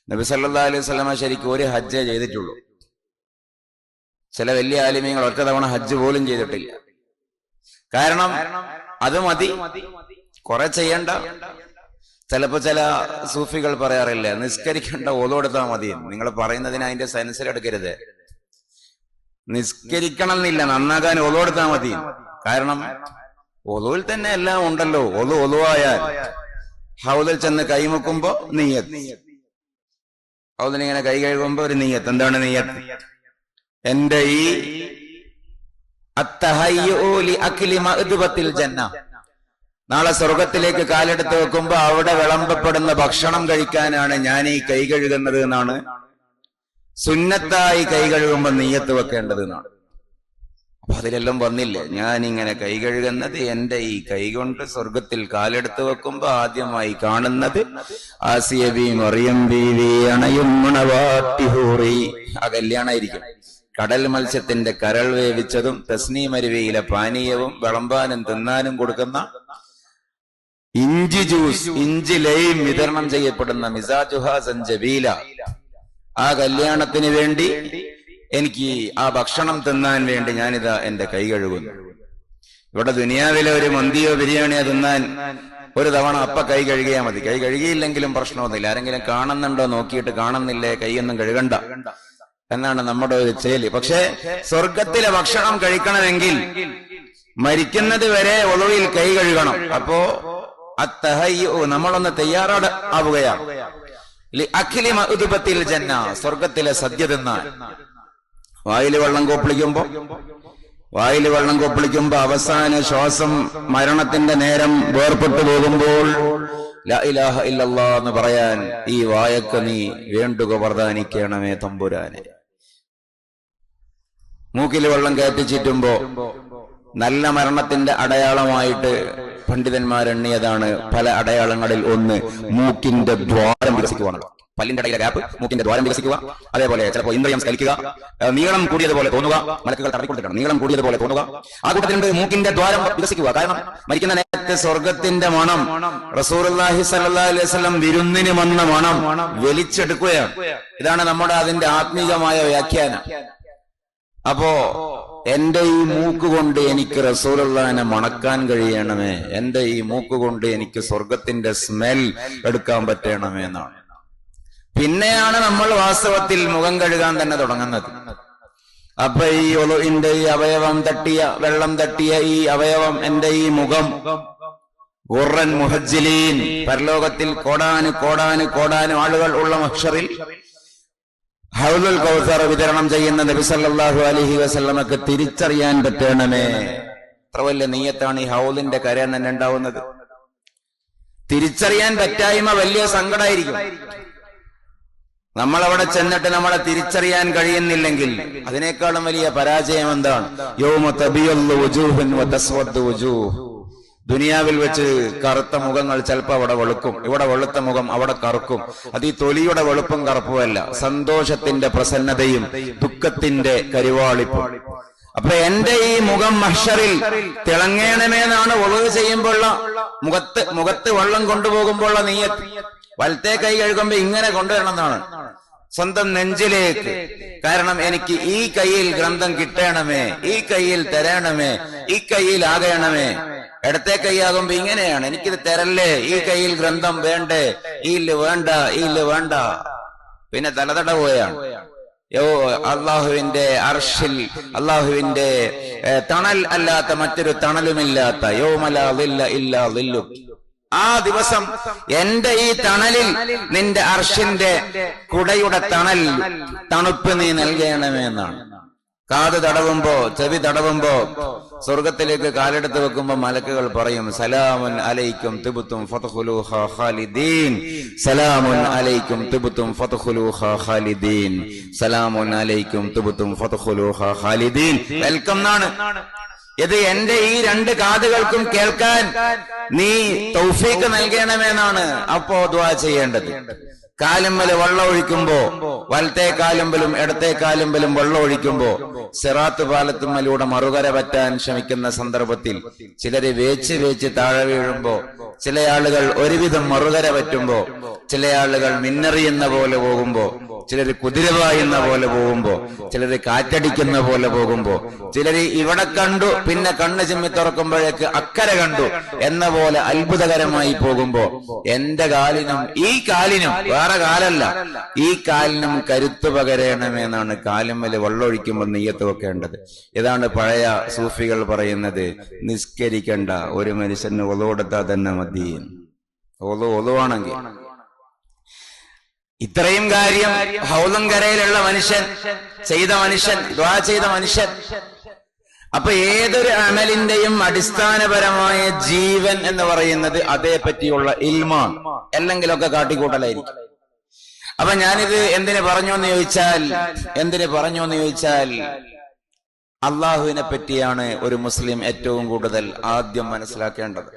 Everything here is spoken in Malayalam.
നബി സല്ലല്ലാഹു അലൈഹി വസല്ലമ ശരിക്കും ഒരു ഹജ്ജേ ചെയ്തിട്ടുള്ളൂ. ചില വലിയ ആലിമീങ്ങൾ ഒറ്റ തവണ ഹജ്ജ് പോലും ചെയ്തിട്ടില്ല. കാരണം അത് മതി, കുറെ ചെയ്യണ്ട. ചിലപ്പോ ചില സൂഫികൾ പറയാറില്ല, നിസ്കരിക്കേണ്ട ഓലോടുത്താൽ മതി. നിങ്ങൾ പറയുന്നതിന് അതിന്റെ സെൻസർ എടുക്കരുത്. നിസ്കരിക്കണം എന്നില്ല, നന്നാകാൻ ഒലോടുത്താൽ മതി. കാരണം ഒലുവിൽ തന്നെ എല്ലാം ഉണ്ടല്ലോ. ഒലുവായാൽ ഹൗദിൽ ചെന്ന് കൈമുക്കുമ്പോ നീയത്ത്, ഹൗദിൽ ഇങ്ങനെ കൈ കഴുകുമ്പോ ഒരു നീയത്ത്. എന്താണ് നീയത്ത്? എന്റെ ഈ നാളെ സ്വർഗത്തിലേക്ക് കാലെടുത്ത് വെക്കുമ്പോ അവിടെ വിളമ്പപ്പെടുന്ന ഭക്ഷണം കഴിക്കാനാണ് ഞാൻ ഈ കൈ കഴുകുന്നത് എന്നാണ്. സുന്നത്തായി കൈ കഴുകുമ്പോ നീയത്ത് വെക്കേണ്ടത് എന്നാണ്. അപ്പൊ അതിലെല്ലാം വന്നില്ലേ? ഞാനിങ്ങനെ കൈ കഴുകുന്നത് എന്റെ ഈ കൈ കൊണ്ട് സ്വർഗത്തിൽ കാലെടുത്ത് വെക്കുമ്പോ ആദ്യമായി കാണുന്നത് ആസിയ ബി മറിയം ബീവി അണയുമ്മണവാട്ടിഹൂറി. ആ കല്യാണമായിരിക്കും. കടൽ മത്സ്യത്തിന്റെ കരൾ വേവിച്ചതും തസ്നീമരുവിയിലെ പാനീയവും വിളമ്പാനും തിന്നാനും കൊടുക്കുന്ന ഇഞ്ചി ജ്യൂസ്, ഇഞ്ചി ലൈം വിതരണം ചെയ്യപ്പെടുന്ന മിസാജുഹ സഞ്ചബീല. ആ കല്യാണത്തിന് വേണ്ടി എനിക്ക് ആ ഭക്ഷണം തിന്നാൻ വേണ്ടി ഞാനിതാ എന്റെ കൈ കഴുകുന്നു. ഇവിടെ ദുനിയാവിലെ ഒരു മന്തിയോ ബിരിയാണിയോ തിന്നാൻ ഒരു തവണ അപ്പ കൈ കഴുകിയാൽ മതി. കൈ കഴുകിയില്ലെങ്കിലും പ്രശ്നമൊന്നുമില്ല. ആരെങ്കിലും കാണുന്നുണ്ടോ നോക്കിയിട്ട് കാണുന്നില്ലേ കൈയൊന്നും കഴുകണ്ട എന്നാണ് നമ്മുടെ ഒരു ചേല്. പക്ഷേ സ്വർഗത്തിലെ ഭക്ഷണം കഴിക്കണമെങ്കിൽ മരിക്കുന്നത് വരെ ഒളുവിൽ കൈ കഴുകണം. അപ്പോ നമ്മളൊന്ന് തയ്യാറാവുകയാണ്. ജന്ന, സ്വർഗത്തിലെ സദ്യ തിന്നാൻ. വായിൽ വെള്ളം കൊപ്പിളിക്കുമ്പോ അവസാന ശ്വാസം മരണത്തിന്റെ നേരം വേർപെട്ടു പോകുമ്പോൾ ലാ ഇലാഹ ഇല്ലല്ലാഹ് എന്ന് പറയാൻ ഈ വായക്ക് നീ വേണ്ടുക വർദ്ധാനിക്കണമേ തമ്പുരാനെ. മൂക്കിൽ വെള്ളം കയറ്റിച്ചിട്ടുമ്പോ നല്ല മരണത്തിന്റെ അടയാളമായിട്ട് പണ്ഡിതന്മാരെണ്ണിയതാണ് പല അടയാളങ്ങളിൽ ഒന്ന് മൂക്കിന്റെ ദ്വാരം വികസിക്കുവാണല്ലോ. പല്ലിന്റെ ഇടയിലെ ഗ്യാപ്പ്, മൂക്കിന്റെ ദ്വാരം വികസിക്കുക. അതേപോലെ ചിലപ്പോൾ ഇന്ദ്രിയം സ്കലിക്കുക, നീളം കൂടിയതുപോലെ തോന്നുക. മലക്കുകൾ തടവി കൊടുത്തിട്ടാണ് നീളം കൂടിയതുപോലെ തോന്നുക. ആ കൂട്ടത്തിലുണ്ട് മൂക്കിന്റെ ദ്വാരം വികസിക്കുക. കാരണം മരിക്കുന്ന നേരത്തെ സ്വർഗത്തിന്റെ മണം, റസൂലുള്ളാഹി സ്വല്ലല്ലാഹു അലൈഹി വസല്ലം വിരുന്നിന് വന്ന മണം വലിച്ചെടുക്കുകയാണ്. ഇതാണ് നമ്മുടെ അതിന്റെ ആത്മീകമായ വ്യാഖ്യാനം. അപ്പോ എന്റെ ഈ മൂക്ക് കൊണ്ട് എനിക്ക് റസൂലുള്ളാഹിനെ മണക്കാൻ കഴിയണമേ, എന്റെ ഈ മൂക്ക് കൊണ്ട് എനിക്ക് സ്വർഗത്തിന്റെ സ്മെൽ എടുക്കാൻ പറ്റണമേ എന്നാണ്. പിന്നെയാണ് നമ്മൾ വാസ്തവത്തിൽ മുഖം കഴുകാൻ തന്നെ തുടങ്ങുന്നത്. അപ്പൊ ഈ ഒളുവിന്റെ ഈ അവയവം തട്ടിയ, വെള്ളം തട്ടിയ ഈ അവയവം, എന്റെ ഈ മുഖം, ഖുർറൻ മുഹജ്ജിലീൻ, പരലോകത്തിൽ കോടാനു ആളുകൾ ഉള്ള മഹ്ശറിൽ ഹൗലുൽ കൗസർ വിതരണം ചെയ്യുന്ന നബി സല്ലല്ലാഹു അലൈഹി വസല്ലമക്ക് തിരിച്ചറിയാൻ പറ്റണമേ. അത്ര വലിയ നീയത്താണ് ഈ ഹൗലിന്റെ കരയിൽ തന്നെ ഉണ്ടാവുന്നത്. തിരിച്ചറിയാൻ പറ്റായ്മ വലിയ സങ്കടമായിരിക്കും. നമ്മളവിടെ ചെന്നിട്ട് നമ്മളെ തിരിച്ചറിയാൻ കഴിയുന്നില്ലെങ്കിൽ അതിനേക്കാളും വലിയ പരാജയം എന്താണ്? യൗമ തബിയല്ലു വുജൂഹുൻ വതസ്വദ്ദു വുജൂഹ്. ദുനിയാവിൽ വെച്ച് കറുത്ത മുഖങ്ങൾ ചിലപ്പോൾ അവിടെ വെളുക്കും, ഇവിടെ വെളുത്ത മുഖം അവിടെ കറുക്കും. അത് ഈ തൊലിയുടെ വെളുപ്പും കറുപ്പുമല്ല, സന്തോഷത്തിന്റെ പ്രസന്നതയും ദുഃഖത്തിന്റെ കരുവാളിപ്പും. അപ്പൊ എന്റെ ഈ മുഖം മഹ്ശറിൽ തിളങ്ങണമേന്നാണ് ഒളുവ് ചെയ്യുമ്പോഴുള്ള മുഖത്ത് വെള്ളം കൊണ്ടുപോകുമ്പോഴുള്ള നീയത്ത്. വലത്തെ കൈ കഴുകുമ്പോ ഇങ്ങനെ കൊണ്ടുവരണം എന്നാണ്, സ്വന്തം നെഞ്ചിലേക്ക്. കാരണം എനിക്ക് ഈ കയ്യിൽ ഗ്രന്ഥം കിട്ടണമേ, ഈ കയ്യിൽ തരണമേ, ഈ കയ്യിൽ ആകണമേ. ഇടത്തെ കൈയാകുമ്പോ ഇങ്ങനെയാണ്, എനിക്കിത് തരല്ലേ, ഈ കയ്യിൽ ഗ്രന്ഥം വേണ്ടേ, ഈല് വേണ്ട. പിന്നെ തലതടവുകയാണ്. അള്ളാഹുവിന്റെ അർശിൽ, അള്ളാഹുവിന്റെ തണൽ അല്ലാത്ത മറ്റൊരു തണലുമില്ലാത്ത യൗമ ലാ ദില്ല ഇല്ലാ ദില്ലു. ആ ദിവസം എന്റെ ഈ തണലിൽ നിന്റെ അർശിന്റെ കുടയുടെ തണുപ്പ് നീ നൽകണമേ എന്നാണ്. കാത് തടവുമ്പോ, ചെവി തടവുമ്പോ, സ്വർഗത്തിലേക്ക് കാലെടുത്ത് വെക്കുമ്പോ മലക്കുകൾ പറയും, സലാമുൻ അലൈക്കും തിബ്തും ഫദ്ഖുലൂഹാ ഖാലിദീൻ, സലാമുൻ അലൈക്കും തിബ്തും ഫദ്ഖുലൂഹാ ഖാലിദീൻ, സലാമുൻ അലൈക്കും തിബ്തും ഫദ്ഖുലൂഹാ ഖാലിദീൻ. വെൽക്കം എന്നാണ്. ഇത് എന്റെ ഈ രണ്ട് കാതുകൾക്കും കേൾക്കാൻ നീ തൗഫീഖ് നൽകണമെന്നാണ് അപ്പോ ദുആ ചെയ്യേണ്ടത്. കാലുമ്മല് വെള്ളം ഒഴിക്കുമ്പോ, വലത്തെ കാലുമ്പലും ഇടത്തെ കാലുമ്പലും വെള്ളം ഒഴിക്കുമ്പോ, സിറാത്ത് പാലത്തുമ്മലൂടെ മറുകര പറ്റാൻ ശ്രമിക്കുന്ന സന്ദർഭത്തിൽ ചിലര് വേച്ച് താഴെ വീഴുമ്പോ ചില ആളുകൾ ഒരുവിധം മറുകര പറ്റുമ്പോ, ചില ആളുകൾ മിന്നറിയുന്ന പോലെ പോകുമ്പോ, ചിലര് കുതിരവായുന്ന പോലെ പോകുമ്പോ, ചിലര് കാറ്റടിക്കുന്ന പോലെ പോകുമ്പോ, ചിലര് ഇവിടെ കണ്ടു പിന്നെ കണ്ണ് ചിമ്മി തുറക്കുമ്പോഴേക്ക് അക്കരെ കണ്ടു എന്ന പോലെ അത്ഭുതകരമായി പോകുമ്പോ, എന്റെ കാലിനും ഈ കാലിനും, വേറെ കാലല്ല, ഈ കാലിനും കരുത്തു പകരണമെന്നാണ് കാലുമ്മല് വെള്ളമൊഴിക്കുമ്പോൾ നെയ്യത്ത് വെക്കേണ്ടത്. ഇതാണ് പഴയ സൂഫികൾ പറയുന്നത്. നിസ്കരിക്കണ്ട, ഒരു മനുഷ്യന് ഒതുകൊടുത്താൽ തന്നെ മതി. ഒതുവാണെങ്കിൽ ഇത്രയും കാര്യം ഹൗലം കരയിലുള്ള മനുഷ്യൻ ചെയ്ത മനുഷ്യൻ, ദുആ ചെയ്ത മനുഷ്യൻ. അപ്പൊ ഏതൊരു അമലിന്റെയും അടിസ്ഥാനപരമായ ജീവൻ എന്ന് പറയുന്നത് അതേ പറ്റിയുള്ള ഇൽമാണ്, അല്ലെങ്കിലൊക്കെ കാട്ടിക്കൂട്ടലായിരിക്കും. അപ്പൊ ഞാനിത് എന്തിനു പറഞ്ഞു എന്ന് ചോദിച്ചാൽ അള്ളാഹുവിനെ പറ്റിയാണ് ഒരു മുസ്ലിം ഏറ്റവും കൂടുതൽ ആദ്യം മനസ്സിലാക്കേണ്ടത്.